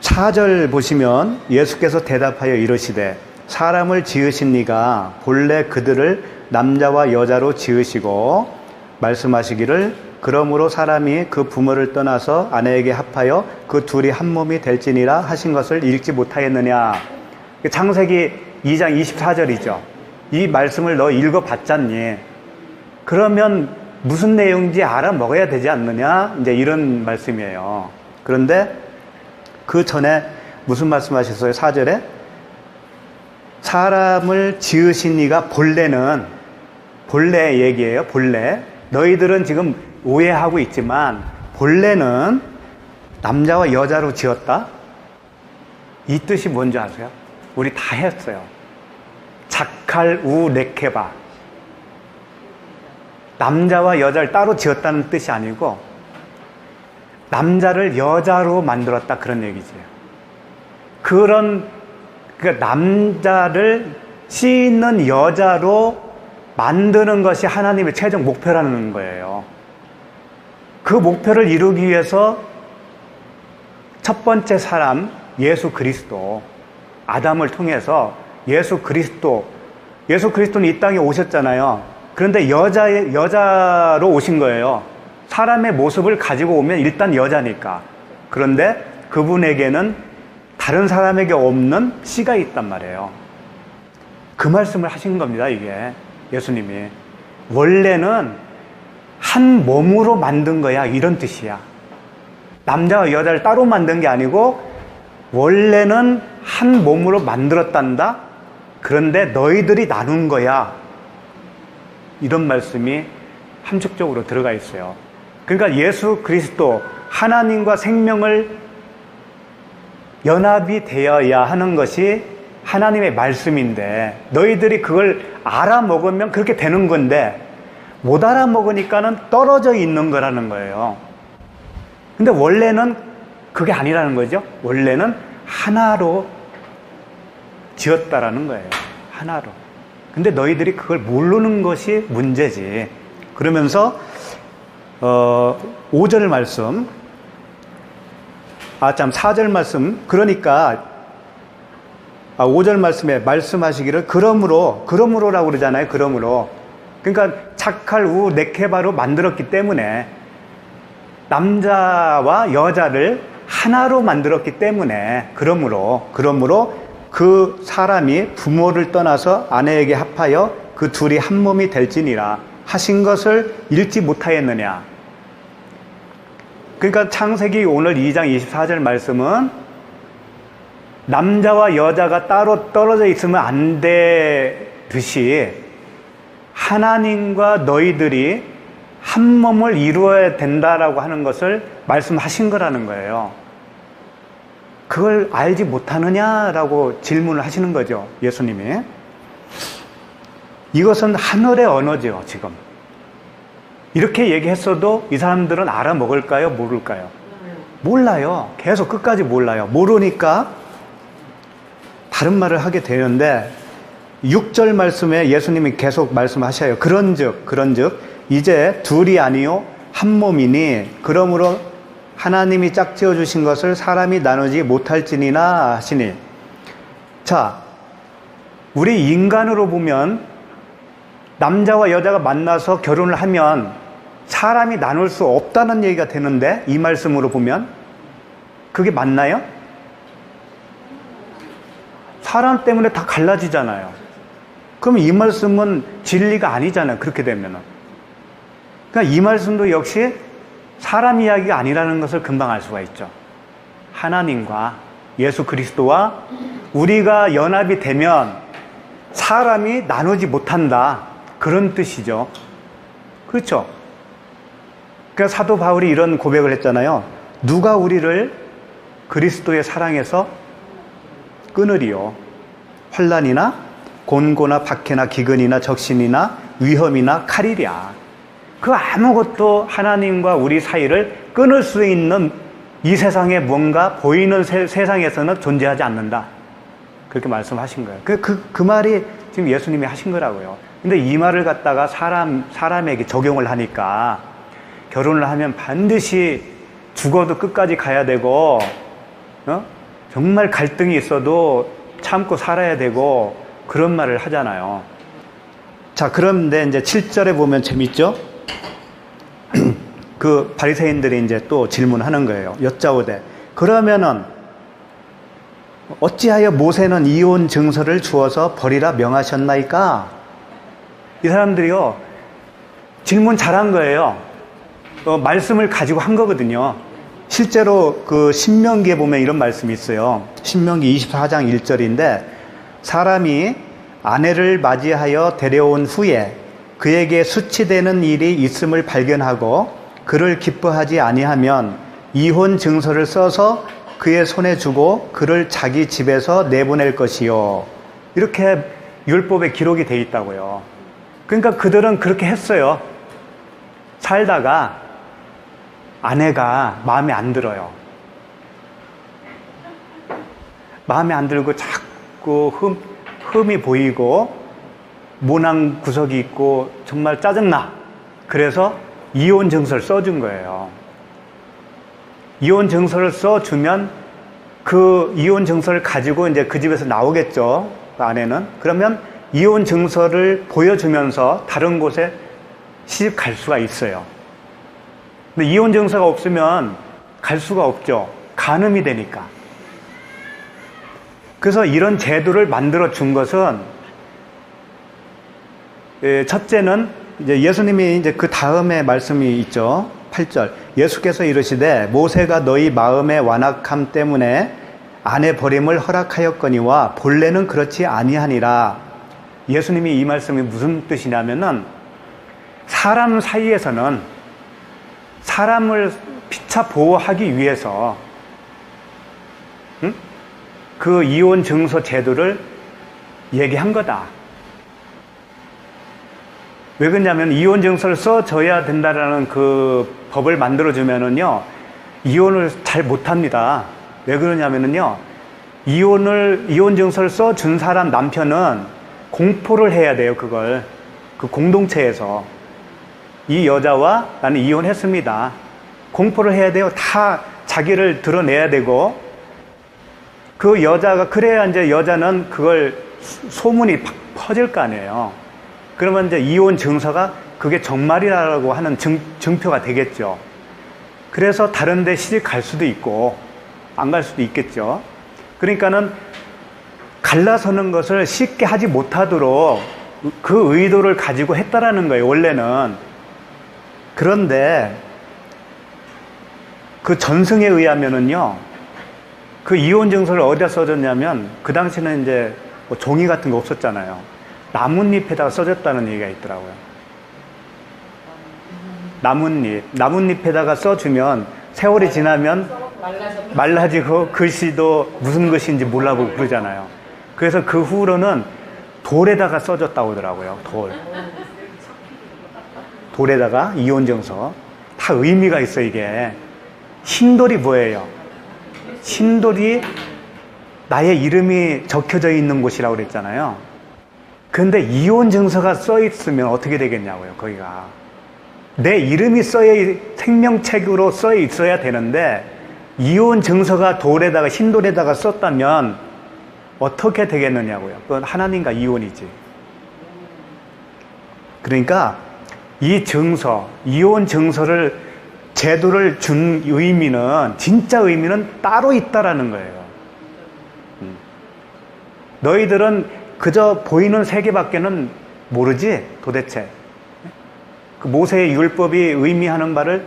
4절 보시면 예수께서 대답하여 이르시되 사람을 지으신 이가 본래 그들을 남자와 여자로 지으시고 말씀하시기를 그러므로 사람이 그 부모를 떠나서 아내에게 합하여 그 둘이 한 몸이 될지니라 하신 것을 읽지 못하였느냐. 창세기 2장 24절이죠. 이 말씀을 너 읽어봤잖니. 그러면 무슨 내용인지 알아먹어야 되지 않느냐. 이제 이런 말씀이에요. 그런데 그 전에 무슨 말씀하셨어요? 4절에 사람을 지으신 이가 본래 얘기예요. 본래. 너희들은 지금 오해하고 있지만 본래는 남자와 여자로 지었다. 이 뜻이 뭔지 아세요? 우리 다 했어요. 자칼 우 네케바. 남자와 여자를 따로 지었다는 뜻이 아니고 남자를 여자로 만들었다 그런 얘기죠. 그러니까 남자를 씨 있는 여자로 만드는 것이 하나님의 최종 목표라는 거예요. 그 목표를 이루기 위해서 첫 번째 사람 예수 그리스도 아담을 통해서 예수 그리스도는 이 땅에 오셨잖아요. 그런데 여자로 오신 거예요. 사람의 모습을 가지고 오면 일단 여자니까. 그런데 그분에게는 다른 사람에게 없는 씨가 있단 말이에요. 그 말씀을 하신 겁니다. 이게 예수님이 원래는 한 몸으로 만든 거야 이런 뜻이야. 남자와 여자를 따로 만든 게 아니고 원래는 한 몸으로 만들었단다. 그런데 너희들이 나눈 거야. 이런 말씀이 함축적으로 들어가 있어요. 그러니까 예수 그리스도 하나님과 생명을 연합이 되어야 하는 것이 하나님의 말씀인데 너희들이 그걸 알아먹으면 그렇게 되는 건데 못 알아먹으니까는 떨어져 있는 거라는 거예요. 근데 원래는 그게 아니라는 거죠. 원래는 하나로 지었다라는 거예요. 하나로. 근데 너희들이 그걸 모르는 것이 문제지. 그러면서 5절 말씀 4절 말씀 그러니까 5절 말씀에 말씀하시기를 그러므로라고 그러잖아요. 그러므로 그러니까 착할 우 네케바로 만들었기 때문에 남자와 여자를 하나로 만들었기 때문에 그러므로 그 사람이 부모를 떠나서 아내에게 합하여 그 둘이 한 몸이 될지니라 하신 것을 읽지 못하였느냐. 그러니까 창세기 오늘 2장 24절 말씀은 남자와 여자가 따로 떨어져 있으면 안 되듯이 하나님과 너희들이 한 몸을 이루어야 된다라고 하는 것을 말씀하신 거라는 거예요. 그걸 알지 못하느냐라고 질문을 하시는 거죠. 예수님이. 이것은 하늘의 언어죠. 지금. 이렇게 얘기했어도 이 사람들은 알아먹을까요? 모를까요? 몰라요. 계속 끝까지 몰라요. 모르니까 다른 말을 하게 되는데 6절 말씀에 예수님이 계속 말씀하셔요. 그런즉 이제 둘이 아니요 한 몸이니 그러므로 하나님이 짝지어 주신 것을 사람이 나누지 못할지니나 하시니. 자, 우리 인간으로 보면 남자와 여자가 만나서 결혼을 하면 사람이 나눌 수 없다는 얘기가 되는데 이 말씀으로 보면 그게 맞나요? 사람 때문에 다 갈라지잖아요. 그럼 이 말씀은 진리가 아니잖아요. 그렇게 되면은. 그러니까 이 말씀도 역시 사람 이야기가 아니라는 것을 금방 알 수가 있죠. 하나님과 예수 그리스도와 우리가 연합이 되면 사람이 나누지 못한다. 그런 뜻이죠. 그렇죠? 그러니까 사도 바울이 이런 고백을 했잖아요. 누가 우리를 그리스도의 사랑에서 끊으리요? 환난이나 곤고나 박해나 기근이나 적신이나 위험이나 칼이랴. 그 아무것도 하나님과 우리 사이를 끊을 수 있는 이 세상에 뭔가 보이는 세상에서는 존재하지 않는다. 그렇게 말씀하신 거예요. 그 말이 지금 예수님이 하신 거라고요. 근데 이 말을 갖다가 사람에게 적용을 하니까 결혼을 하면 반드시 죽어도 끝까지 가야 되고, 정말 갈등이 있어도 참고 살아야 되고, 그런 말을 하잖아요. 자, 그런데 이제 7절에 보면 재밌죠? 그 바리새인들이 이제 또 질문하는 거예요. 여짜오되 그러면은 어찌하여 모세는 이혼 증서를 주어서 버리라 명하셨나이까? 이 사람들이요 질문 잘한 거예요. 말씀을 가지고 한 거거든요. 실제로 그 신명기에 보면 이런 말씀이 있어요. 신명기 24장 1절인데 사람이 아내를 맞이하여 데려온 후에 그에게 수치되는 일이 있음을 발견하고 그를 기뻐하지 아니하면 이혼 증서를 써서 그의 손에 주고 그를 자기 집에서 내보낼 것이요. 이렇게 율법에 기록이 돼 있다고요. 그러니까 그들은 그렇게 했어요. 살다가 아내가 마음에 안 들어요. 마음에 안 들고 자꾸 흠이 보이고 모난 구석이 있고 정말 짜증나. 그래서 이혼 증서를 써준 거예요. 이혼 증서를 써주면 그 이혼 증서를 가지고 이제 그 집에서 나오겠죠. 그 아내는. 그러면 이혼 증서를 보여주면서 다른 곳에 시집 갈 수가 있어요. 근데 이혼 증서가 없으면 갈 수가 없죠. 간음이 되니까. 그래서 이런 제도를 만들어 준 것은 첫째는 이제 예수님이 이제 그 다음에 말씀이 있죠. 8절. 예수께서 이르시되 모세가 너희 마음의 완악함 때문에 아내 버림을 허락하였거니와 본래는 그렇지 아니하니라. 예수님이 이 말씀이 무슨 뜻이냐면은 사람 사이에서는 사람을 피차 보호하기 위해서 그 이혼 증서 제도를 얘기한 거다. 왜 그러냐면 이혼 증서를 써줘야 된다라는 그 법을 만들어주면은요 이혼을 잘 못합니다. 왜 그러냐면은요 이혼 증서를 써준 사람 남편은 공포를 해야 돼요. 그걸 그 공동체에서 이 여자와 나는 이혼했습니다. 공포를 해야 돼요. 다 자기를 드러내야 되고 그 여자가 그래야 이제 여자는 그걸 소문이 퍼질 거 아니에요. 그러면 이제 이혼 증서가 그게 정말이라고 하는 증표가 되겠죠. 그래서 다른 데 시집 갈 수도 있고 안 갈 수도 있겠죠. 그러니까는 갈라서는 것을 쉽게 하지 못하도록 그 의도를 가지고 했다라는 거예요. 원래는. 그런데 그 전승에 의하면은요 그 이혼 증서를 어디다 써줬냐면 그 당시는 이제 뭐 종이 같은 거 없었잖아요. 나뭇잎에다가 써줬다는 얘기가 있더라고요. 나뭇잎에다가 써주면 세월이 지나면 말라지고 글씨도 무슨 글씨인지 몰라보고 그러잖아요. 그래서 그 후로는 돌에다가 써줬다고 하더라고요. 돌에다가 이혼증서. 다 의미가 있어 이게. 흰돌이 뭐예요? 흰돌이 나의 이름이 적혀져 있는 곳이라고 그랬잖아요. 근데 이혼 증서가 써 있으면 어떻게 되겠냐고요, 거기가. 내 이름이 생명책으로 써 있어야 되는데, 이혼 증서가 돌에다가, 흰돌에다가 썼다면 어떻게 되겠느냐고요. 그건 하나님과 이혼이지. 그러니까 이 증서, 이혼 증서를, 제도를 준 의미는, 진짜 의미는 따로 있다라는 거예요. 너희들은 그저 보이는 세계밖에는 모르지 도대체. 그 모세의 율법이 의미하는 바를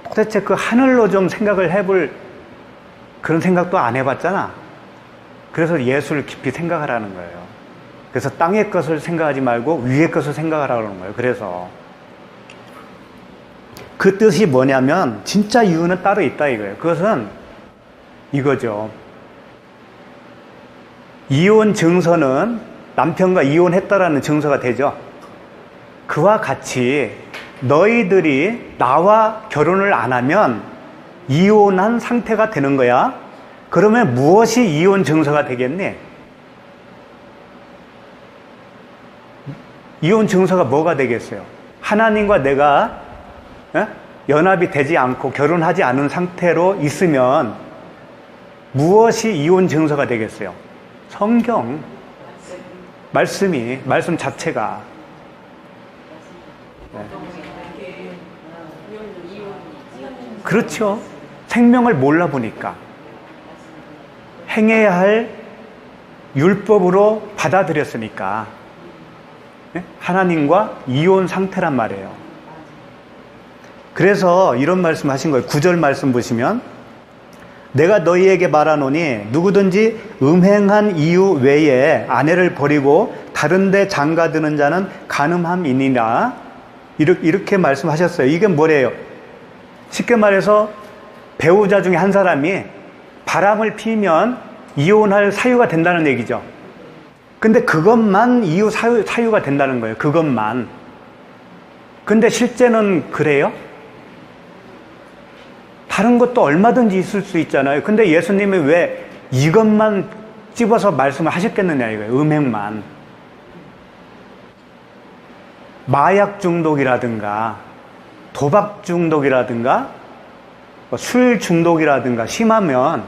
도대체 그 하늘로 좀 생각을 해볼 그런 생각도 안 해봤잖아. 그래서 예수를 깊이 생각하라는 거예요. 그래서 땅의 것을 생각하지 말고 위의 것을 생각하라는 거예요. 그래서 그 뜻이 뭐냐면 진짜 이유는 따로 있다 이거예요. 그것은 이거죠. 이혼 증서는 남편과 이혼했다라는 증서가 되죠. 그와 같이 너희들이 나와 결혼을 안 하면 이혼한 상태가 되는 거야. 그러면 무엇이 이혼 증서가 되겠니? 이혼 증서가 뭐가 되겠어요? 하나님과 내가 연합이 되지 않고 결혼하지 않은 상태로 있으면 무엇이 이혼 증서가 되겠어요? 성경, 말씀 자체가. 네. 그렇죠. 생명을 몰라보니까 행해야 할 율법으로 받아들였으니까 하나님과 이혼 상태란 말이에요. 그래서 이런 말씀 하신 거예요. 9절 말씀 보시면 내가 너희에게 말하노니 누구든지 음행한 이유 외에 아내를 버리고 다른 데 장가드는 자는 간음함이니라. 이렇게 말씀하셨어요. 이게 뭐래요? 쉽게 말해서 배우자 중에 한 사람이 바람을 피면 이혼할 사유가 된다는 얘기죠. 근데 그것만 사유가 된다는 거예요. 그것만. 근데 실제는 그래요? 다른 것도 얼마든지 있을 수 있잖아요. 근데 예수님이 왜 이것만 집어서 말씀을 하셨겠느냐 이거예요. 음행만. 마약 중독이라든가 도박 중독이라든가 술 중독이라든가 심하면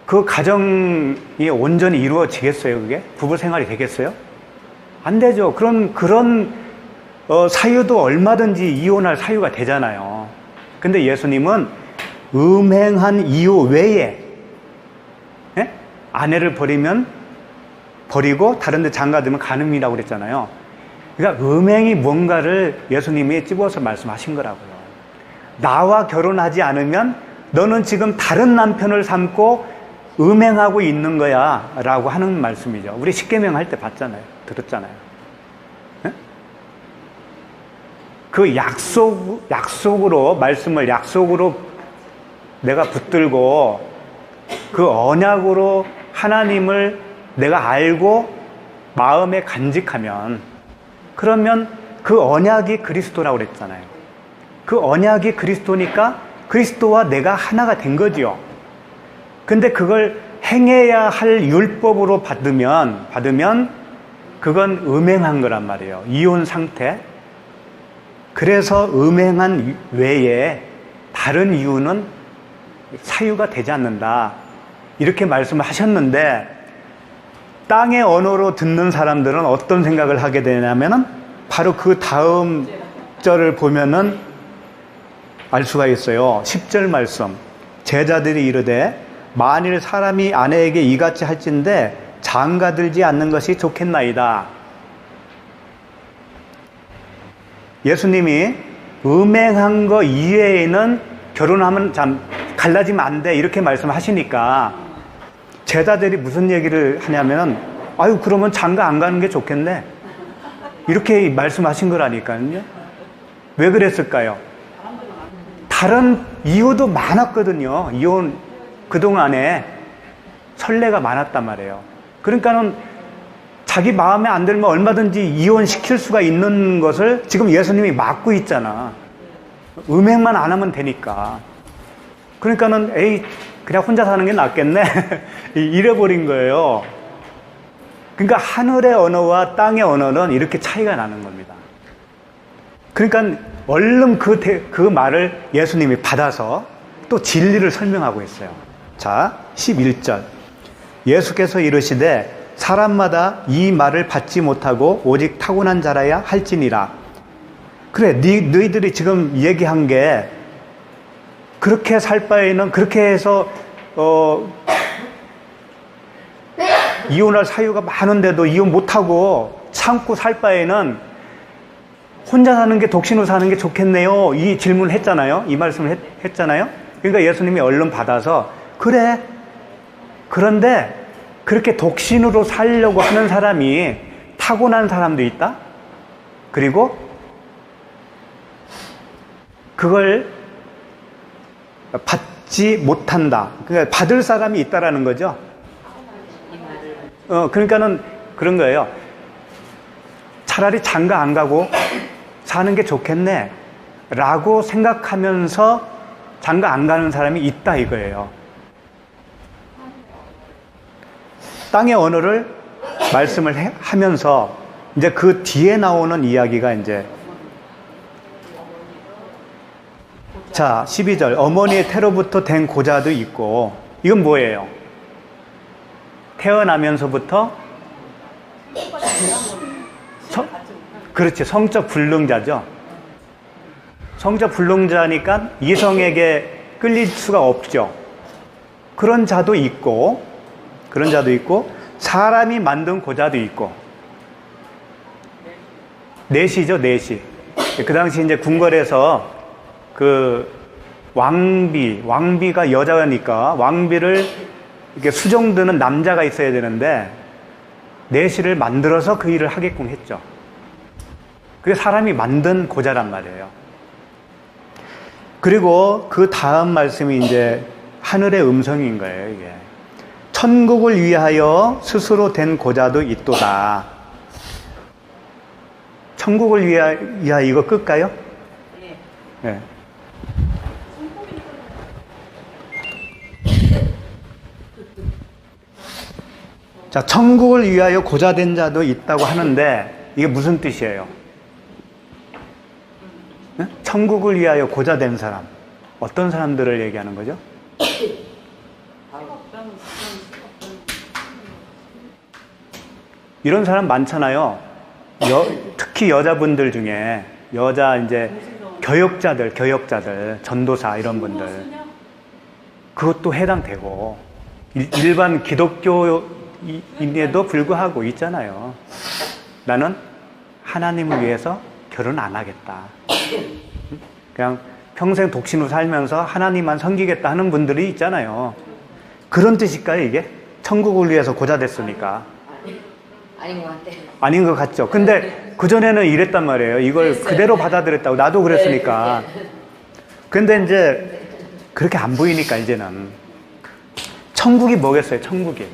그 가정이 온전히 이루어지겠어요? 그게? 부부 생활이 되겠어요? 안 되죠. 그런 사유도 얼마든지 이혼할 사유가 되잖아요. 근데 예수님은 음행한 이유 외에 아내를 버리고 다른 데 장가들면 간음이라고 그랬잖아요. 그러니까 음행이 뭔가를 예수님이 집어서 말씀하신 거라고요. 나와 결혼하지 않으면 너는 지금 다른 남편을 삼고 음행하고 있는 거야 라고 하는 말씀이죠. 우리 십계명 할 때 봤잖아요. 들었잖아요. 그 말씀을 약속으로 내가 붙들고 그 언약으로 하나님을 내가 알고 마음에 간직하면 그러면 그 언약이 그리스도라고 그랬잖아요. 그 언약이 그리스도니까 그리스도와 내가 하나가 된 거지요. 근데 그걸 행해야 할 율법으로 받으면 그건 음행한 거란 말이에요. 이혼 상태. 그래서 음행한 외에 다른 이유는 사유가 되지 않는다. 이렇게 말씀을 하셨는데 땅의 언어로 듣는 사람들은 어떤 생각을 하게 되냐면은 바로 그 다음 절을 보면은 알 수가 있어요. 10절 말씀. 제자들이 이르되 만일 사람이 아내에게 이같이 할진대 장가들지 않는 것이 좋겠나이다. 예수님이 음행한 거 이외에는 결혼하면 참 갈라지면 안 돼 이렇게 말씀하시니까 제자들이 무슨 얘기를 하냐면 아유 그러면 장가 안 가는 게 좋겠네 이렇게 말씀하신 거라니까요. 왜 그랬을까요? 다른 이유도 많았거든요. 이혼 그동안에 선례가 많았단 말이에요. 그러니까는 자기 마음에 안 들면 얼마든지 이혼시킬 수가 있는 것을 지금 예수님이 막고 있잖아. 음행만 안 하면 되니까. 그러니까는 에이 그냥 혼자 사는 게 낫겠네 이래버린 거예요. 그러니까 하늘의 언어와 땅의 언어는 이렇게 차이가 나는 겁니다. 그러니까 얼른 그 말을 예수님이 받아서 또 진리를 설명하고 있어요. 자, 11절. 예수께서 이르시되 사람마다 이 말을 받지 못하고 오직 타고난 자라야 할지니라. 그래, 너희들이 지금 얘기한 게 그렇게 살 바에는 그렇게 해서 이혼할 사유가 많은데도 이혼 못하고 참고 살 바에는 혼자 사는 게 독신으로 사는 게 좋겠네요. 이 질문을 했잖아요. 이 말씀을 했잖아요. 그러니까 예수님이 얼른 받아서 그래. 그런데 그렇게 독신으로 살려고 하는 사람이 타고난 사람도 있다. 그리고 그걸 받지 못한다. 그러니까 받을 사람이 있다라는 거죠. 그러니까는 그런 거예요. 차라리 장가 안 가고 사는 게 좋겠네 라고 생각하면서 장가 안 가는 사람이 있다 이거예요. 땅의 언어를 말씀을 하면서 이제 그 뒤에 나오는 이야기가 이제 자 12절 어머니의 태로부터 된 고자도 있고 이건 뭐예요? 태어나면서부터 그렇지 성적 불능자죠. 성적 불능자니까 이성에게 끌릴 수가 없죠. 그런 자도 있고 사람이 만든 고자도 있고 넷이죠, 넷이. 그 당시 이제 궁궐에서 그 왕비가 여자니까 왕비를 이렇게 수종드는 남자가 있어야 되는데 내시를 만들어서 그 일을 하게끔 했죠. 그게 사람이 만든 고자란 말이에요. 그리고 그 다음 말씀이 이제 하늘의 음성인 거예요, 이게. 천국을 위하여 스스로 된 고자도 있도다. 천국을 위하여 이거 끌까요? 네. 자, 천국을 위하여 고자된 자도 있다고 하는데 이게 무슨 뜻이에요? 네? 천국을 위하여 고자된 사람 어떤 사람들을 얘기하는 거죠? 이런 사람 많잖아요. 특히 여자분들 중에 여자 이제 교역자들, 전도사 이런 분들 그것도 해당되고 일반 기독교인에도 불구하고 있잖아요. 나는 하나님을 위해서 결혼 안 하겠다. 그냥 평생 독신으로 살면서 하나님만 섬기겠다 하는 분들이 있잖아요. 그런 뜻일까요, 이게? 천국을 위해서 고자됐으니까. 아닌 것 같아요. 아닌 것 같죠. 근데 그전에는 이랬단 말이에요. 이걸 그대로 받아들였다고. 나도 그랬으니까. 근데 이제 그렇게 안 보이니까 이제는. 천국이 뭐겠어요, 천국이.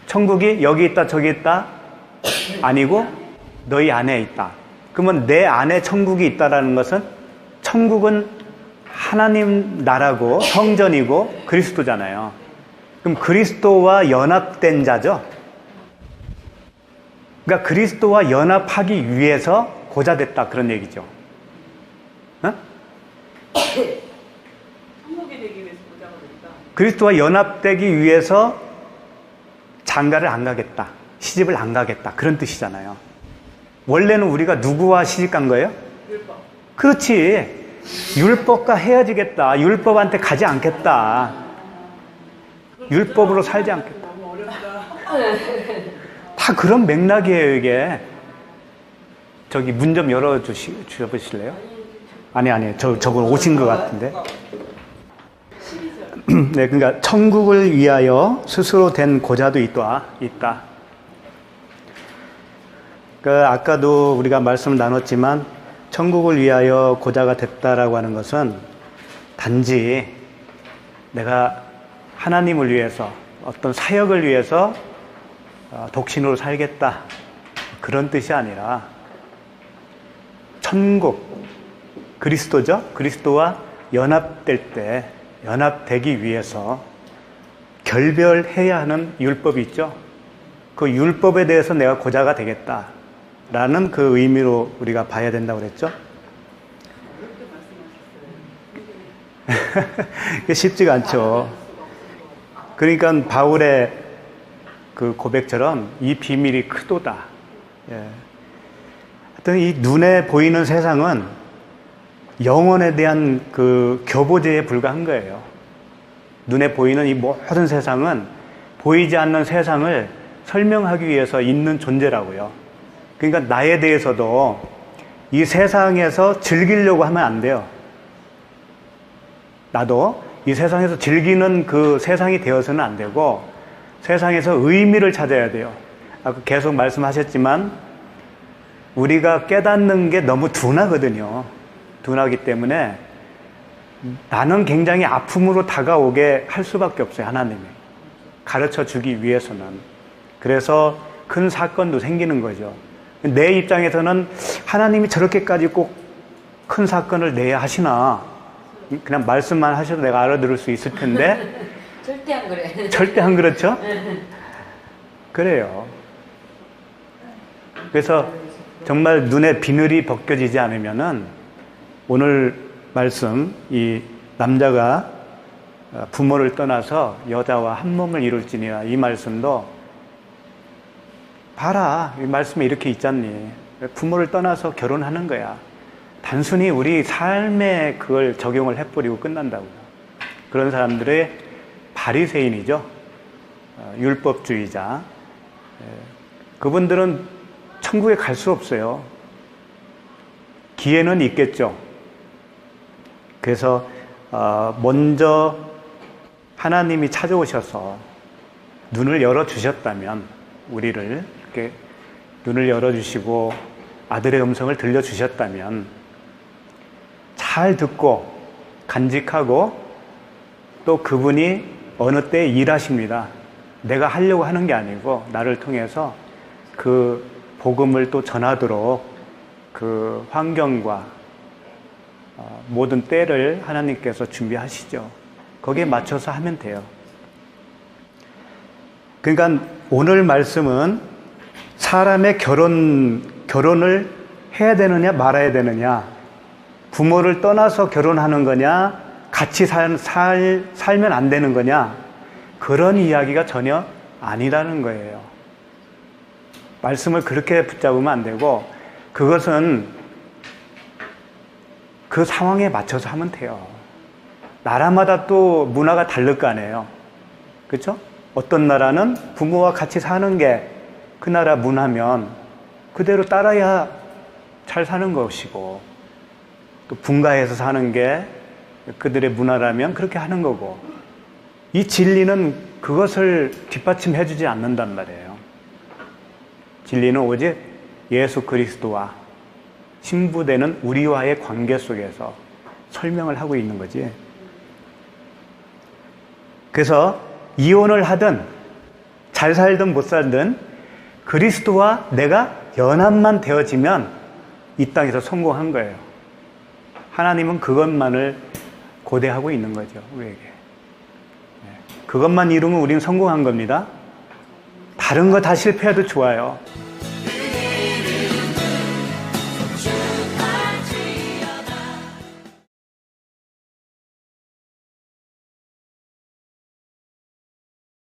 천국이 여기 있다, 저기 있다? 아니고 너희 안에 있다. 그러면 내 안에 천국이 있다라는 것은 천국은 하나님 나라고 성전이고 그리스도잖아요. 그럼 그리스도와 연합된 자죠. 그러니까 그리스도와 연합하기 위해서 고자됐다 그런 얘기죠. 어? 천국이 되기 위해서 고자가 됐다. 그리스도와 연합되기 위해서 장가를 안 가겠다. 시집을 안 가겠다. 그런 뜻이잖아요. 원래는 우리가 누구와 시집 간 거예요? 율법. 그렇지. 율법과 헤어지겠다. 율법한테 가지 않겠다. 율법으로 살지 않겠다. 너무 어렵다. 다 그런 맥락이에요, 이게. 저기 문 좀 주셔보실래요? 아니. 저분 오신 것 같은데. 네, 그러니까 천국을 위하여 스스로 된 고자도 있다. 아까도 우리가 말씀을 나눴지만 천국을 위하여 고자가 됐다라고 하는 것은 단지 내가 하나님을 위해서 어떤 사역을 위해서 독신으로 살겠다 그런 뜻이 아니라 천국 그리스도죠. 그리스도와 연합될 때 연합되기 위해서 결별해야 하는 율법이 있죠. 그 율법에 대해서 내가 고자가 되겠다라는 그 의미로 우리가 봐야 된다고 그랬죠. 쉽지가 않죠. 그러니까 바울의 그 고백처럼 이 비밀이 크도다. 예. 하여튼 이 눈에 보이는 세상은 영혼에 대한 그 교보제에 불과한 거예요. 눈에 보이는 이 모든 세상은 보이지 않는 세상을 설명하기 위해서 있는 존재라고요. 그러니까 나에 대해서도 이 세상에서 즐기려고 하면 안 돼요. 나도 이 세상에서 즐기는 그 세상이 되어서는 안 되고 세상에서 의미를 찾아야 돼요. 아까 계속 말씀하셨지만 우리가 깨닫는 게 너무 둔하거든요. 둔하기 때문에 나는 굉장히 아픔으로 다가오게 할 수밖에 없어요. 하나님이 가르쳐 주기 위해서는. 그래서 큰 사건도 생기는 거죠. 내 입장에서는 하나님이 저렇게까지 꼭 큰 사건을 내야 하시나, 그냥 말씀만 하셔도 내가 알아들을 수 있을 텐데 절대 안 그래. 절대 안 그렇죠? 그래요. 그래서 정말 눈에 비늘이 벗겨지지 않으면은 오늘 말씀, 이 남자가 부모를 떠나서 여자와 한 몸을 이룰지니라, 이 말씀도 봐라, 이 말씀에 이렇게 있잖니. 부모를 떠나서 결혼하는 거야. 단순히 우리 삶에 그걸 적용을 해버리고 끝난다고요. 그런 사람들의 바리새인이죠. 율법주의자. 그분들은 천국에 갈 수 없어요. 기회는 있겠죠. 그래서 먼저 하나님이 찾아오셔서 눈을 열어주셨다면, 우리를 이렇게 눈을 열어주시고 아들의 음성을 들려주셨다면 잘 듣고 간직하고, 또 그분이 어느 때 일하십니다. 내가 하려고 하는 게 아니고 나를 통해서 그 복음을 또 전하도록 그 환경과 모든 때를 하나님께서 준비하시죠. 거기에 맞춰서 하면 돼요. 그러니까 오늘 말씀은 사람의 결혼을 해야 되느냐 말아야 되느냐, 부모를 떠나서 결혼하는 거냐, 같이 살면 안 되는 거냐, 그런 이야기가 전혀 아니라는 거예요. 말씀을 그렇게 붙잡으면 안 되고, 그것은 그 상황에 맞춰서 하면 돼요. 나라마다 또 문화가 다를 거 아니에요. 그렇죠? 어떤 나라는 부모와 같이 사는 게 그 나라 문화면 그대로 따라야 잘 사는 것이고, 또 분가해서 사는 게 그들의 문화라면 그렇게 하는 거고, 이 진리는 그것을 뒷받침해 주지 않는단 말이에요. 진리는 오직 예수 그리스도와 신부되는 우리와의 관계 속에서 설명을 하고 있는 거지. 그래서 이혼을 하든 잘 살든 못 살든 그리스도와 내가 연합만 되어지면 이 땅에서 성공한 거예요. 하나님은 그것만을 고대하고 있는 거죠, 우리에게. 그것만 이루면 우리는 성공한 겁니다. 다른 거 다 실패해도 좋아요.